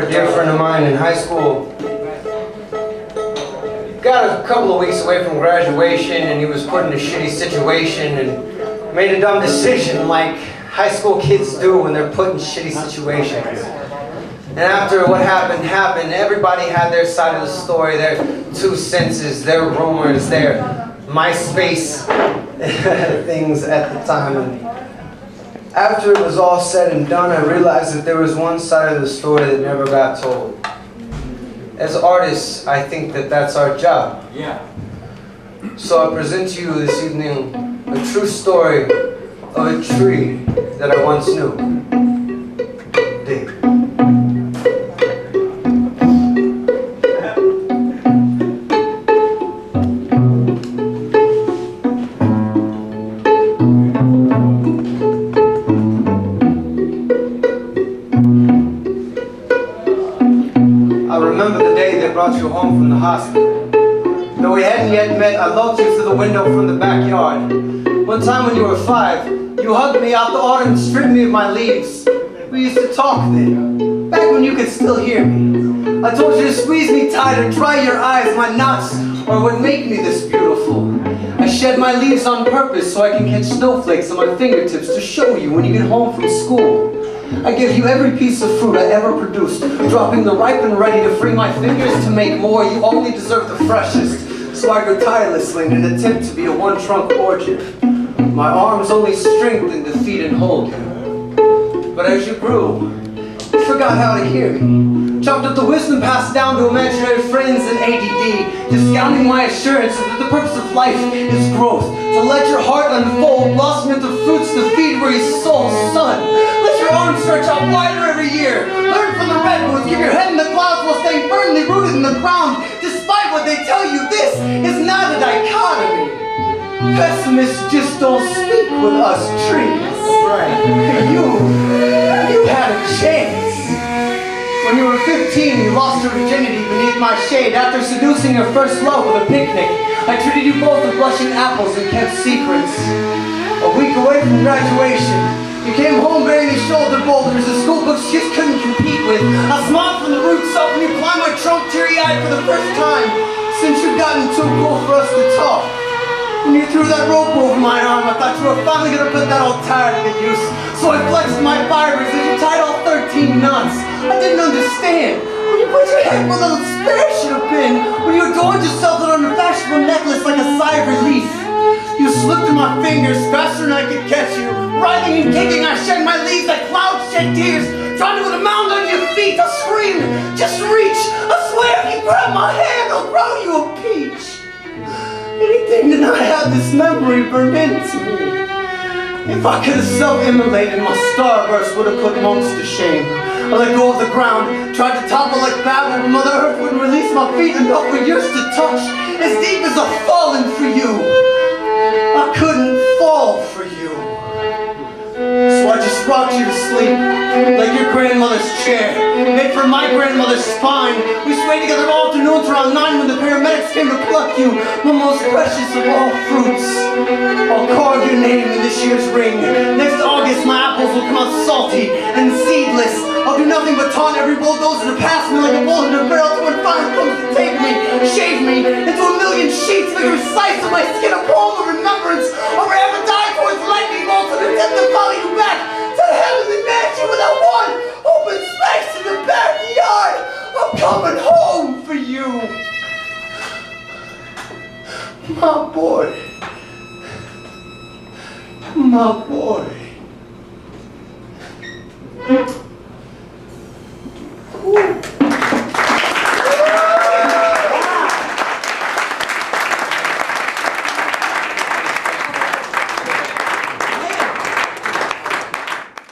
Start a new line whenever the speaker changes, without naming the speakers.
a dear friend of mine in high school. Got a couple of weeks away from graduation and he was put in a shitty situation and made a dumb decision like high school kids do when they're put in shitty situations. And after what happened, everybody had their side of the story, their 2 senses, their rumors, their MySpace things at the time. And after it was all said and done, I realized that there was one side of the story that never got told. As artists, I think that that's our job. Yeah. So I present to you this evening a true story of a tree that I once knew. Dig. I remember the day they brought you home from the hospital. Though we hadn't yet met, I loved you through the window from the backyard. One time when you were 5, you hugged me out the autumn and stripped me of my leaves. We used to talk then, back when you could still hear me. I told you to squeeze me tight or dry your eyes, my knots are what make me this beautiful. I shed my leaves on purpose so I can catch snowflakes on my fingertips to show you when you get home from school. I give you every piece of fruit I ever produced, dropping the ripe and ready to free my fingers to make more. You only deserve the freshest, so I go tirelessly in an attempt to be a one-trunk orchard. My arms only strengthened to feed and hold you. But as you grew, you forgot how to hear me. Chopped up the wisdom passed down to imaginary friends and ADD, discounting my assurance that the purpose of life is growth. To let your heart unfold, blossom into fruits to feed where your soul, son. Let your arms stretch out wider every year. Learn from the redwoods, give your head in the clouds while staying firmly rooted in the ground. Despite what they tell you, this is not a dichotomy. Pessimists just don't speak with us trees. Right. You had a chance. When you were 15, you lost your virginity beneath my shade. After seducing your first love with a picnic, I treated you both with blushing apples and kept secrets. A week away from graduation, you came home bearing these shoulder boulders the school books just couldn't compete with. I smiled from the roots up when you climbed my trunk teary-eyed for the first time since you'd gotten too cool for us to talk. When you threw that rope over my arm, I thought you were finally going to put that old tire to good use. So I flexed my fibers as you tied all 13 knots. I didn't understand. When you put your head where the spare should have been. When you adorned yourself with an unfashionable necklace like a sigh of relief. You slipped through my fingers faster than I could catch you. Writhing and kicking, I shed my leaves like clouds shed tears. Trying to put a mound on your feet, I screamed, just reach. I swear if you grab my hand, I'll grow you a peach. Anything to not have this memory burned into me. If I could have self-immolated, my starburst would have put monks to shame. I let go of the ground, tried to topple like Babel, but Mother Earth wouldn't release my feet enough for yours to touch. As deep as I've fallen for you, I couldn't fall for you. So I just rocked you to sleep, like your grandmother's chair, made from my grandmother's spine. We swayed together all afternoons around 9 when the paramedics came to pluck you, my most precious of all fruits. I'll carve your name in this year's ring. Next August, my apples will come out salty and seedless. I'll do nothing but taunt every bulldozer to pass me like a bullet in a barrel. So when fire comes to take me, shave me into a million sheets, make a slice of my skin a poem of remembrance. Or ever die towards lightning bolts and attempt to follow you back to the heavenly mansion without one open space in the backyard. I'm coming home for you, my boy, my boy.